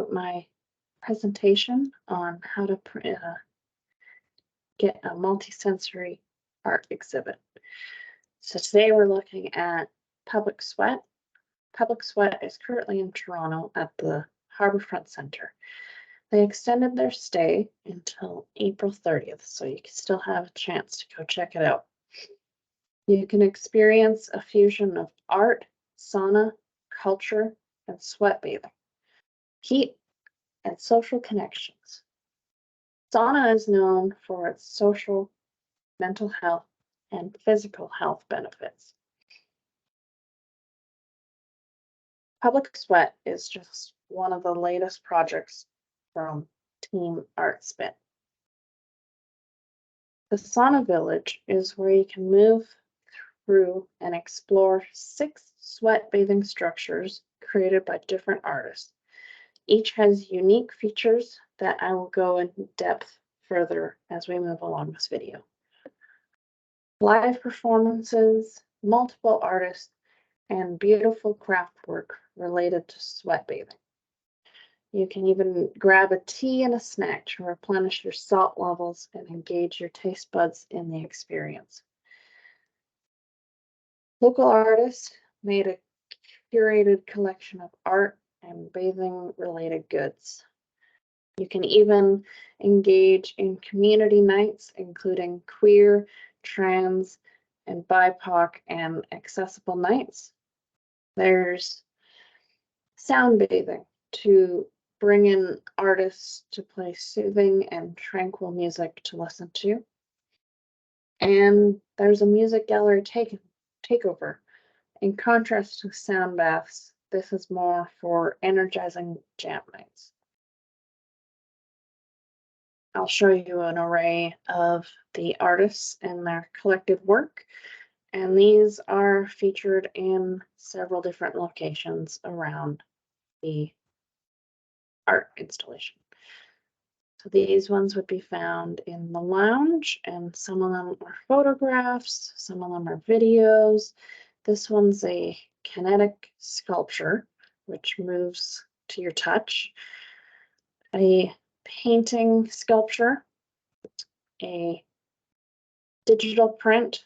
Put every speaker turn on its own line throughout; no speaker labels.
to my presentation on how to get a multisensory art exhibit. So today we're looking at Public Sweat. Public Sweat is currently in Toronto at the Harbourfront Centre. They extended their stay until April 30th, so you can still have a chance to go check it out. You can experience a fusion of art, sauna, culture, and sweat bathing, heat, and social connections. Sauna is known for its social, mental health, and physical health benefits. Public Sweat is just one of the latest projects from Team Art Spin. The Sauna Village is where you can move through and explore 6 sweat bathing structures created by different artists. Each has unique features that I will go in depth further as we move along this video. Live performances, multiple artists, and beautiful craft work related to sweat bathing. You can even grab a tea and a snack to replenish your salt levels and engage your taste buds in the experience. Local artists made a curated collection of art and bathing related goods. You can even engage in community nights, including queer, trans, and BIPOC and accessible nights. There's sound bathing to bring in artists to play soothing and tranquil music to listen to. And there's a music gallery takeover. In contrast to sound baths, this is more for energizing jam nights. I'll show you an array of the artists and their collected work, and these are featured in several different locations around the art installation. So these ones would be found in the lounge, and some of them are photographs, some of them are videos. This one's a kinetic sculpture, which moves to your touch. A painting sculpture, a digital print,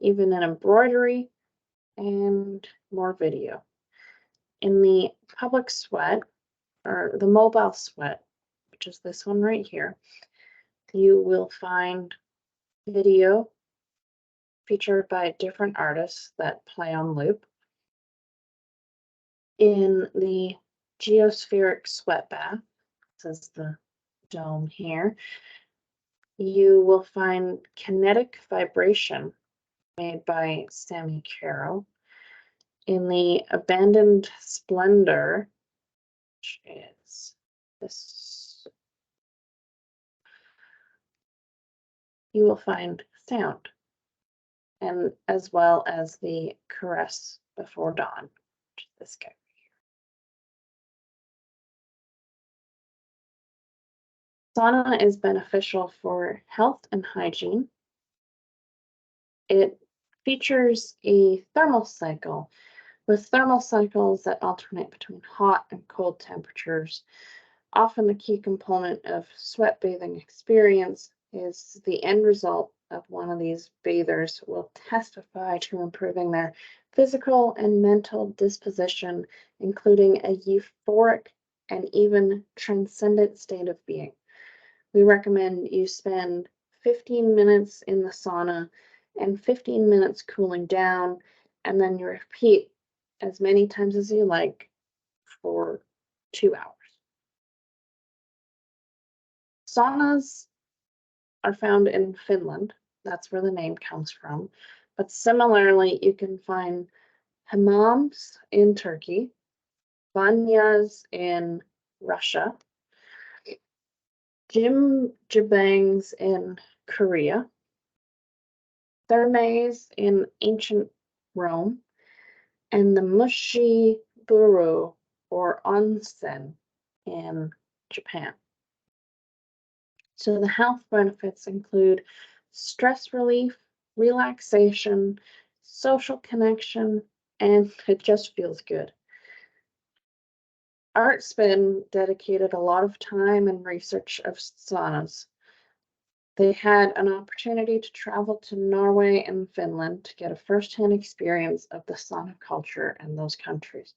even an embroidery, and more video. In the Public Sweat, or the Mobile Sweat, which is this one right here, you will find video featured by different artists that play on loop. In the Geospheric Sweat Bath, this is the dome here, you will find kinetic vibration made by Sammy Carroll. In the Abandoned Splendor, which is this, you will find sound, and as well as the Caress Before Dawn, which is this guy. Sauna is beneficial for health and hygiene. It features a thermal cycle with thermal cycles that alternate between hot and cold temperatures. Often the key component of sweat bathing experience is the end result of one of these bathers will testify to improving their physical and mental disposition, including a euphoric and even transcendent state of being. We recommend you spend 15 minutes in the sauna and 15 minutes cooling down, and then you repeat as many times as you like for 2 hours. Saunas are found in Finland. That's where the name comes from. But similarly, you can find hammams in Turkey, banyas in Russia, jjimjangs in Korea, thermes in ancient Rome, and the mushi buru or onsen in Japan. So the health benefits include stress relief, relaxation, social connection, and it just feels good. Artspin dedicated a lot of time and research of saunas. They had an opportunity to travel to Norway and Finland to get a first-hand experience of the sauna culture in those countries.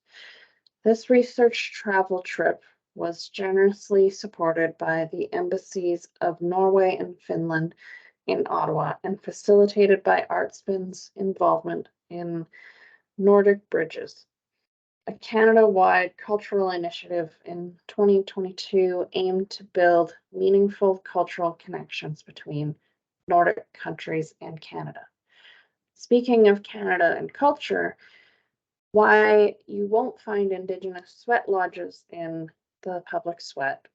This research travel trip was generously supported by the embassies of Norway and Finland in Ottawa and facilitated by Artspin's involvement in Nordic Bridges. A Canada-wide cultural initiative in 2022 aimed to build meaningful cultural connections between Nordic countries and Canada. Speaking of Canada and culture, why you won't find Indigenous sweat lodges in the public sweat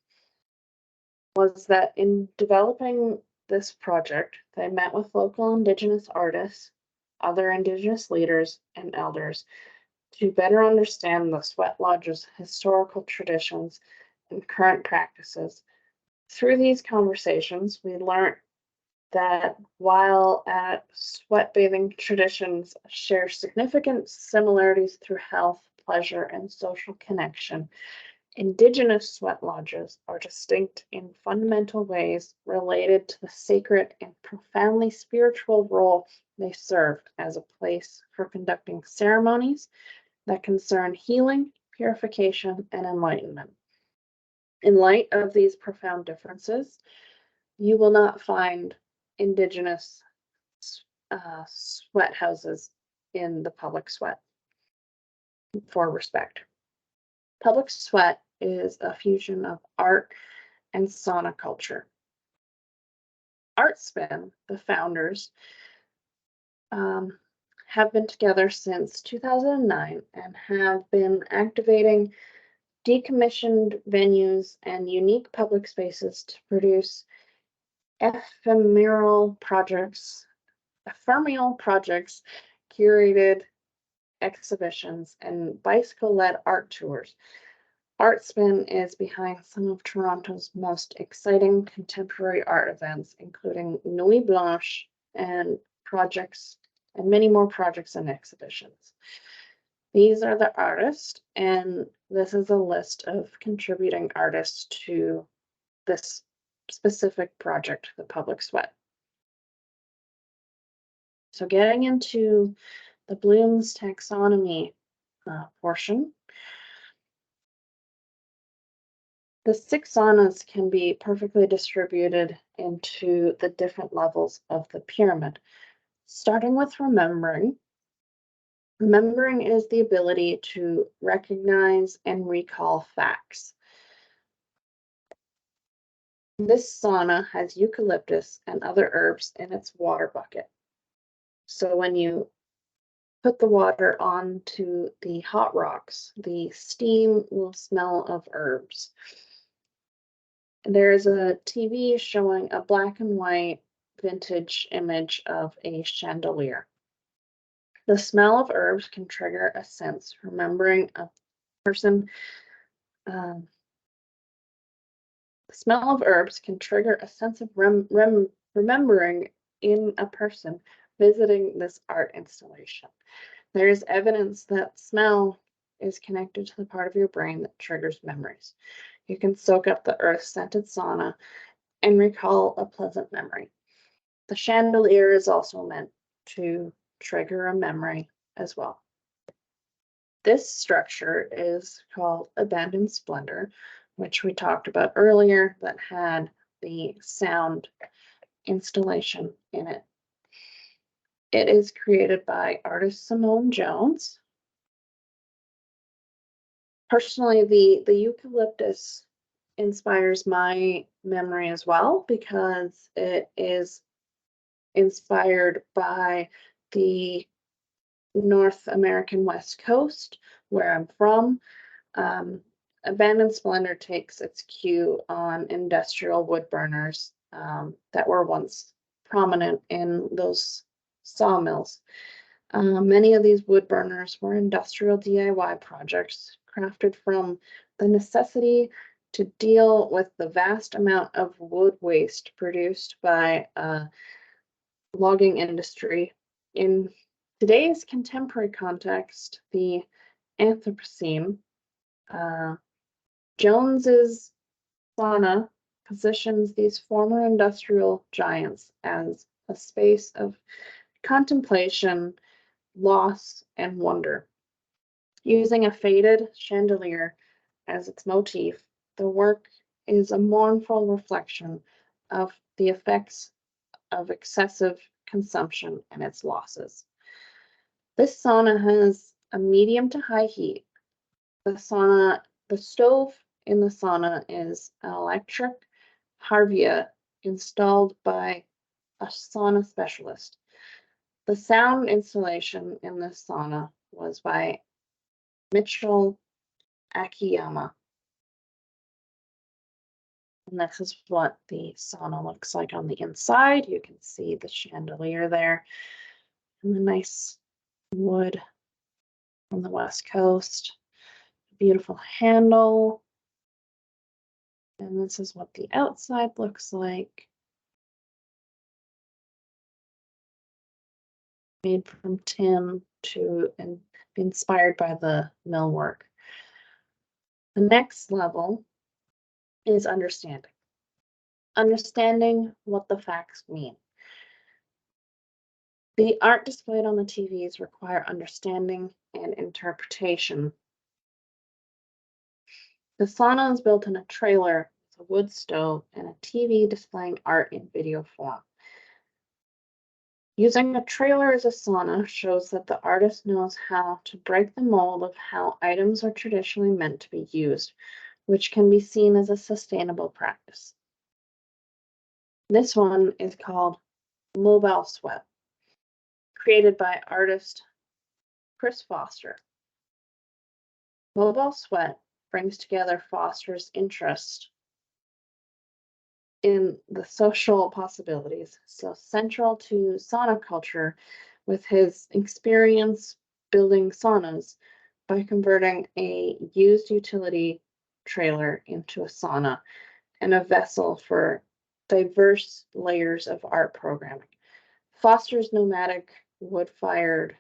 was that in developing this project, they met with local Indigenous artists, other Indigenous leaders, and elders to better understand the sweat lodge's historical traditions and current practices. Through these conversations, we learned that while sweat bathing traditions share significant similarities through health, pleasure, and social connection, Indigenous sweat lodges are distinct in fundamental ways related to the sacred and profoundly spiritual role they serve as a place for conducting ceremonies that concern healing, purification, and enlightenment. In light of these profound differences, you will not find Indigenous sweat houses in the public sweat for respect. Public sweat is a fusion of art and sauna culture. Artspin, the founders, have been together since 2009 and have been activating decommissioned venues and unique public spaces to produce ephemeral projects, curated exhibitions, and bicycle-led art tours. Artspin is behind some of Toronto's most exciting contemporary art events, including Nuit Blanche and many more projects and exhibitions. These are the artists, and this is a list of contributing artists to this specific project, the Public Sweat. So getting into the Bloom's taxonomy portion, the 6 saunas can be perfectly distributed into the different levels of the pyramid. Starting with remembering. Remembering is the ability to recognize and recall facts. This sauna has eucalyptus and other herbs in its water bucket. So when you put the water onto the hot rocks, the steam will smell of herbs. There's a TV showing a black and white vintage image of a chandelier. The smell of herbs can trigger a sense, remembering a person. The smell of herbs can trigger a sense of remembering in a person visiting this art installation. There is evidence that smell is connected to the part of your brain that triggers memories. You can soak up the earth-scented sauna and recall a pleasant memory. The chandelier is also meant to trigger a memory as well. This structure is called Abandoned Splendor, which we talked about earlier, that had the sound installation in it. It is created by artist Simone Jones. Personally, the eucalyptus inspires my memory as well because it is inspired by the North American West Coast, where I'm from. Abandoned Splendor takes its cue on industrial wood burners that were once prominent in those sawmills. Many of these wood burners were industrial DIY projects crafted from the necessity to deal with the vast amount of wood waste produced by logging industry. In today's contemporary context, the Anthropocene Jones's sauna positions these former industrial giants as a space of contemplation, loss, and wonder. Using a faded chandelier as its motif, the work is a mournful reflection of the effects of excessive consumption and its losses. This sauna has a medium to high heat. The stove in the sauna is an electric Harvia installed by a sauna specialist. The sound installation in this sauna was by Mitchell Akiyama. And this is what the sauna looks like on the inside. You can see the chandelier there and the nice wood from the West Coast. Beautiful handle. And this is what the outside looks like. Made from tin and inspired by the millwork. The next level is understanding. Understanding what the facts mean. The art displayed on the TVs require understanding and interpretation. The sauna is built in a trailer with a wood stove and a TV displaying art in video form. Using a trailer as a sauna shows that the artist knows how to break the mold of how items are traditionally meant to be used, which can be seen as a sustainable practice. This one is called Mobile Sweat, created by artist Chris Foster. Mobile Sweat brings together Foster's interest in the social possibilities, so central to sauna culture, with his experience building saunas by converting a used utility trailer into a sauna and a vessel for diverse layers of art programming. Foster's nomadic wood-fired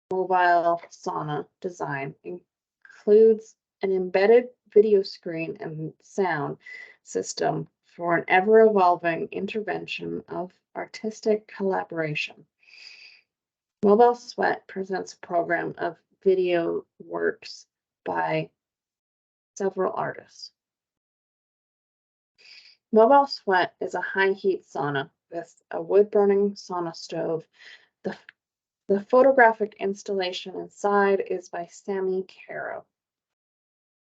mobile sauna design includes an embedded video screen and sound system for an ever-evolving intervention of artistic collaboration. Mobile Sweat presents a program of video works by several artists. Mobile Sweat is a high-heat sauna with a wood-burning sauna stove. The photographic installation inside is by Sammy Caro.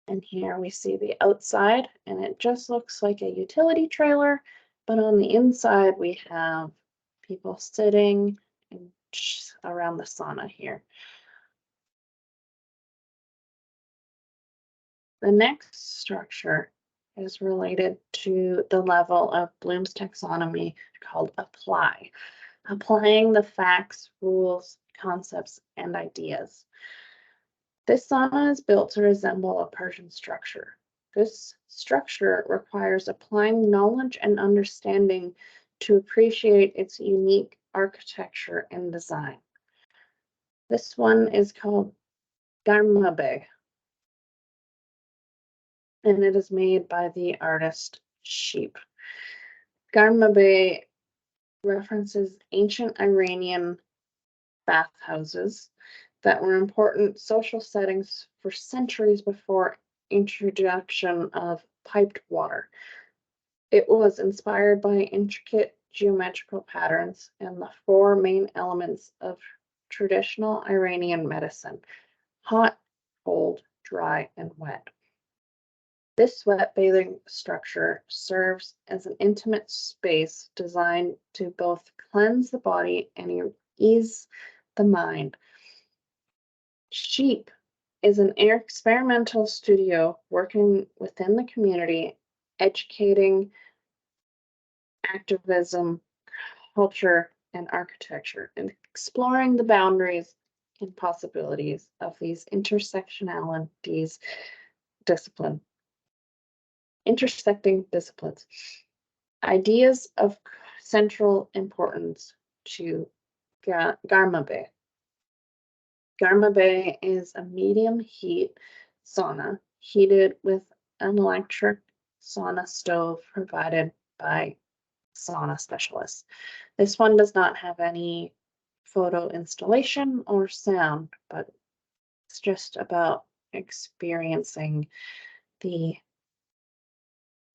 And here we see the outside, and it just looks like a utility trailer, but on the inside we have people sitting around the sauna here. The next structure is related to the level of Bloom's taxonomy called apply, applying the facts, rules, concepts, and ideas. This sauna is built to resemble a Persian structure. This structure requires applying knowledge and understanding to appreciate its unique architecture and design. This one is called Garmabe, and it is made by the artist Sheep. Garmabe references ancient Iranian bathhouses that were important social settings for centuries before introduction of piped water. It was inspired by intricate geometrical patterns and the four main elements of traditional Iranian medicine: hot, cold, dry, and wet. This sweat bathing structure serves as an intimate space designed to both cleanse the body and ease the mind. Sheep is an experimental studio working within the community, educating activism, culture, and architecture, and exploring the boundaries and possibilities of these intersecting disciplines. Ideas of central importance to Garmabe. Garmabe is a medium heat sauna heated with an electric sauna stove provided by sauna specialists. This one does not have any photo installation or sound, but it's just about experiencing the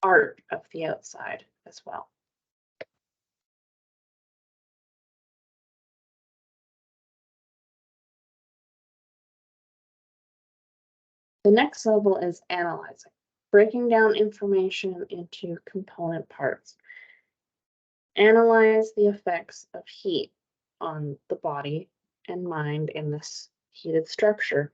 art of the outside as well. The next level is analyzing, breaking down information into component parts. Analyze the effects of heat on the body and mind in this heated structure.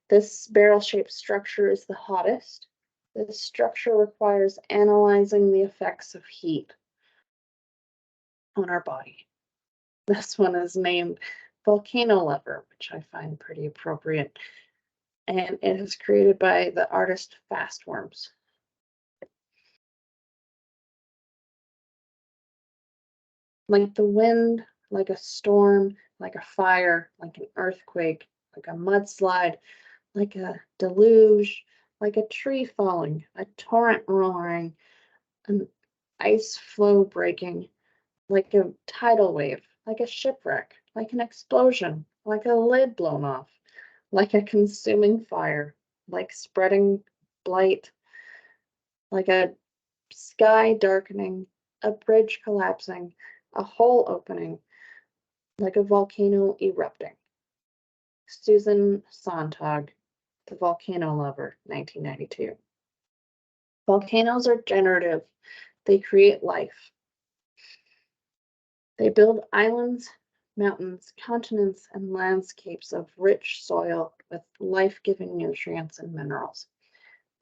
This barrel-shaped structure is the hottest. This structure requires analyzing the effects of heat on our body. This one is named Volcano Lever, which I find pretty appropriate. And it is created by the artist Fastworms. Like the wind, like a storm, like a fire, like an earthquake, like a mudslide, like a deluge, like a tree falling, a torrent roaring, an ice floe breaking, like a tidal wave, like a shipwreck, like an explosion, like a lid blown off, like a consuming fire, like spreading blight, like a sky darkening, a bridge collapsing, a hole opening, like a volcano erupting. Susan Sontag, The Volcano Lover, 1992. Volcanoes are generative. They create life. They build islands, mountains, continents, and landscapes of rich soil with life-giving nutrients and minerals.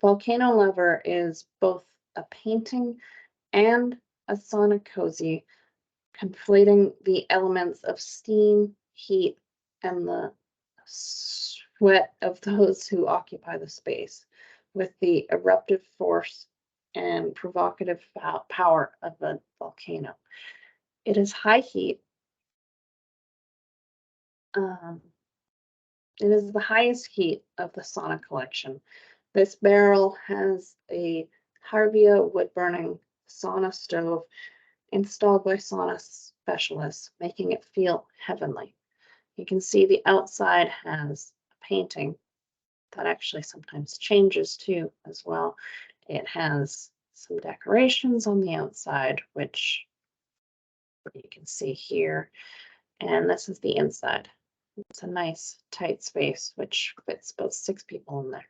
Volcano Lover is both a painting and a sauna cozy, conflating the elements of steam, heat, and the sweat of those who occupy the space with the eruptive force and provocative power of a volcano. It is high heat. It is the highest heat of the sauna collection. This barrel has a Harvia wood-burning sauna stove installed by sauna specialists, making it feel heavenly. You can see the outside has a painting that actually sometimes changes too as well. It has some decorations on the outside, which you can see here. And this is the inside. It's a nice tight space, which fits about 6 people in there.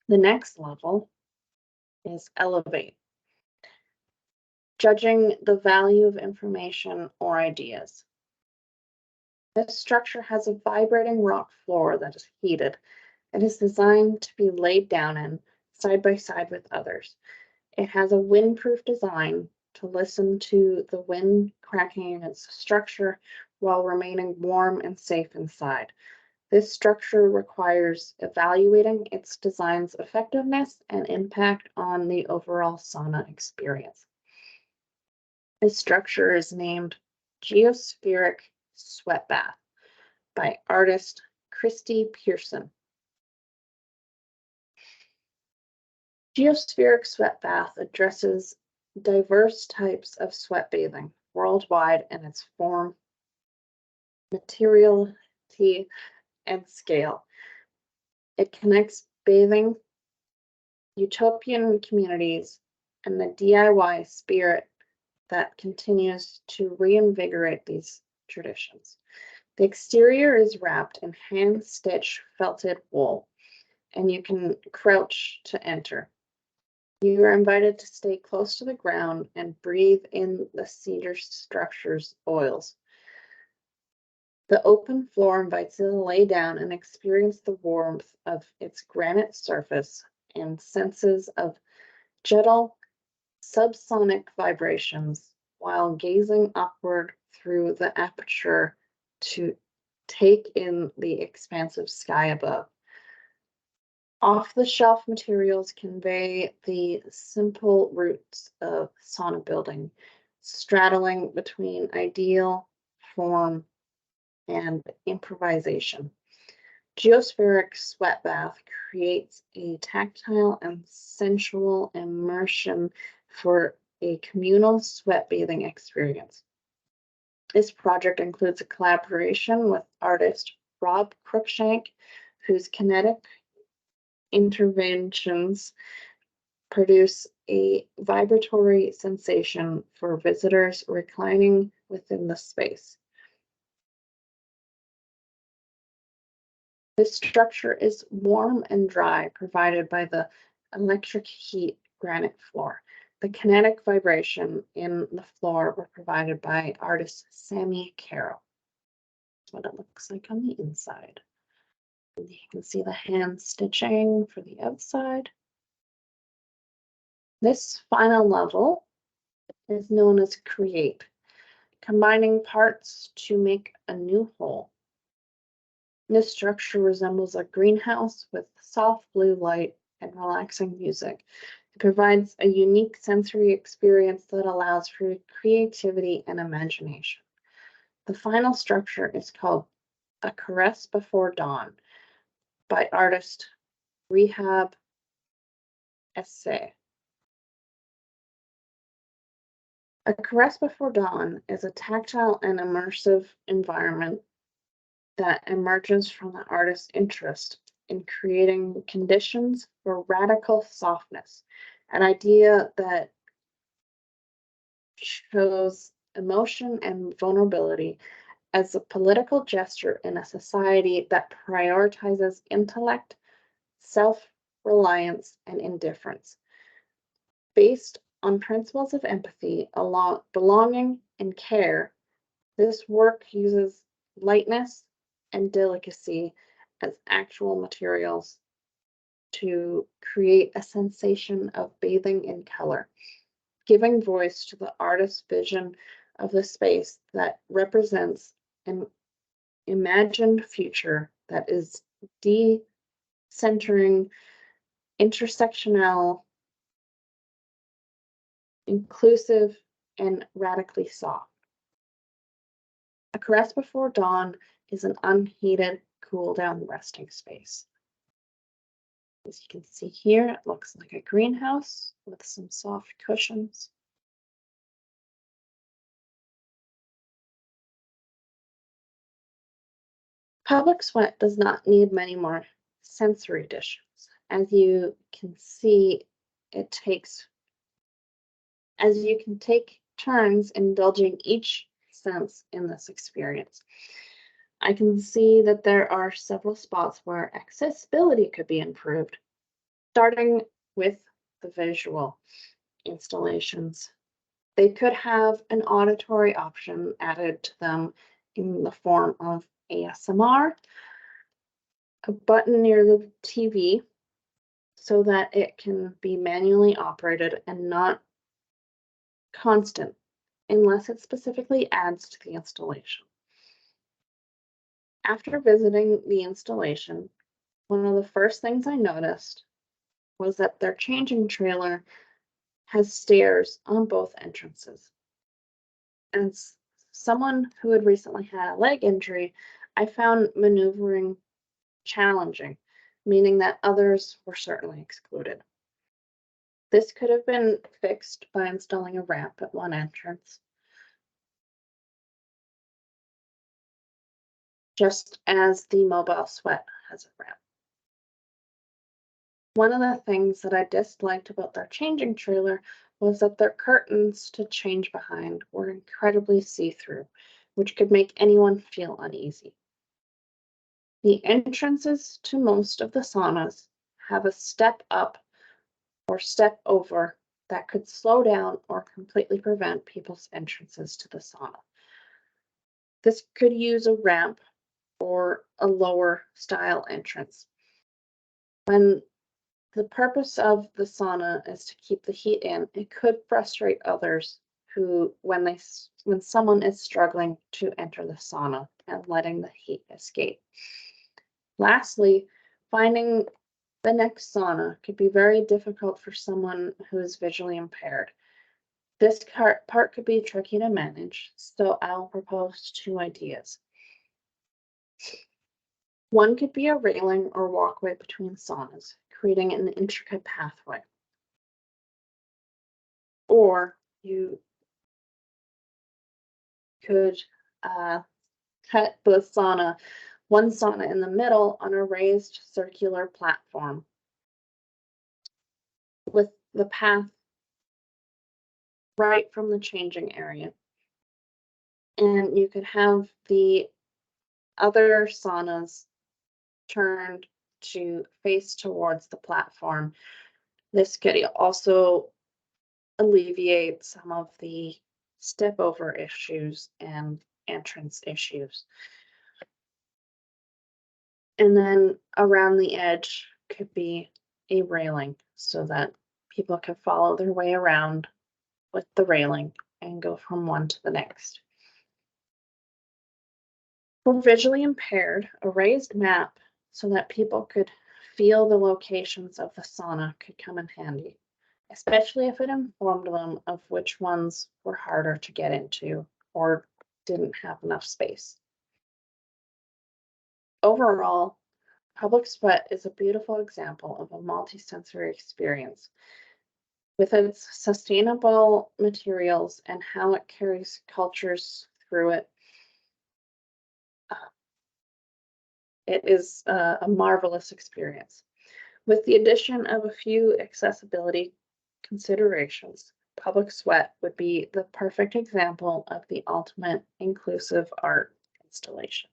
The next level is elevate. Judging the value of information or ideas. This structure has a vibrating rock floor that is heated. It is designed to be laid down in side by side with others. It has a windproof design to listen to the wind cracking in its structure while remaining warm and safe inside. This structure requires evaluating its design's effectiveness and impact on the overall sauna experience. This structure is named Geospheric Sweat Bath by artist Christy Pearson. Geospheric Sweat Bath addresses diverse types of sweat bathing worldwide in its form, materiality, and scale. It connects bathing, utopian communities, and the DIY spirit that continues to reinvigorate these traditions. The exterior is wrapped in hand-stitched felted wool, and you can crouch to enter. You are invited to stay close to the ground and breathe in the cedar structure's oils. The open floor invites you to lay down and experience the warmth of its granite surface and senses of gentle subsonic vibrations while gazing upward through the aperture to take in the expansive sky above. Off-the-shelf materials convey the simple roots of sauna building, straddling between ideal, form, and improvisation. Geospheric sweat bath creates a tactile and sensual immersion for a communal sweat bathing experience. This project includes a collaboration with artist Rob Cruikshank, whose kinetic interventions produce a vibratory sensation for visitors reclining within the space. This structure is warm and dry, provided by the electric heat granite floor. The kinetic vibration in the floor were provided by artist Sammy Carroll. That's what it looks like on the inside. And you can see the hand stitching for the outside. This final level is known as create, combining parts to make a new whole. This structure resembles a greenhouse with soft blue light and relaxing music. It provides a unique sensory experience that allows for creativity and imagination. The final structure is called A Caress Before Dawn by artist Rehab Essay. A Caress Before Dawn is a tactile and immersive environment that emerges from the artist's interest in creating conditions for radical softness, an idea that shows emotion and vulnerability as a political gesture in a society that prioritizes intellect, self-reliance, and indifference. Based on principles of empathy, belonging, and care, this work uses lightness and delicacy as actual materials to create a sensation of bathing in color, giving voice to the artist's vision of the space that represents an imagined future that is de-centering, intersectional, inclusive, and radically soft. A Caress Before Dawn is an unheated, cool-down resting space. As you can see here, it looks like a greenhouse with some soft cushions. Public sweat does not need many more sensory additions. As you can see, as you can take turns indulging each sense in this experience. I can see that there are several spots where accessibility could be improved, starting with the visual installations. They could have an auditory option added to them in the form of ASMR, a button near the TV so that it can be manually operated and not constant unless it specifically adds to the installation. After visiting the installation, one of the first things I noticed was that their changing trailer has stairs on both entrances. As someone who had recently had a leg injury, I found maneuvering challenging, meaning that others were certainly excluded. This could have been fixed by installing a ramp at one entrance, just as the mobile sweat has a ramp. One of the things that I disliked about their changing trailer was that their curtains to change behind were incredibly see-through, which could make anyone feel uneasy. The entrances to most of the saunas have a step up or step over that could slow down or completely prevent people's entrances to the sauna. This could use a ramp or a lower style entrance. When the purpose of the sauna is to keep the heat in, it could frustrate others who, when someone is struggling to enter the sauna and letting the heat escape. Lastly, finding the next sauna could be very difficult for someone who is visually impaired. This part could be tricky to manage, so I'll propose two ideas. One could be a railing or walkway between saunas, creating an intricate pathway. Or you could cut one sauna in the middle on a raised circular platform with the path right from the changing area. And you could have the other saunas turned to face towards the platform. This could also alleviate some of the step over issues and entrance issues. And then around the edge could be a railing so that people can follow their way around with the railing and go from one to the next. For visually impaired, a raised map so that people could feel the locations of the sauna could come in handy, especially if it informed them of which ones were harder to get into or didn't have enough space. Overall, Public Sweat is a beautiful example of a multisensory experience. With its sustainable materials and how it carries cultures through it, it is a marvelous experience. With the addition of a few accessibility considerations, Public Sweat would be the perfect example of the ultimate inclusive art installation.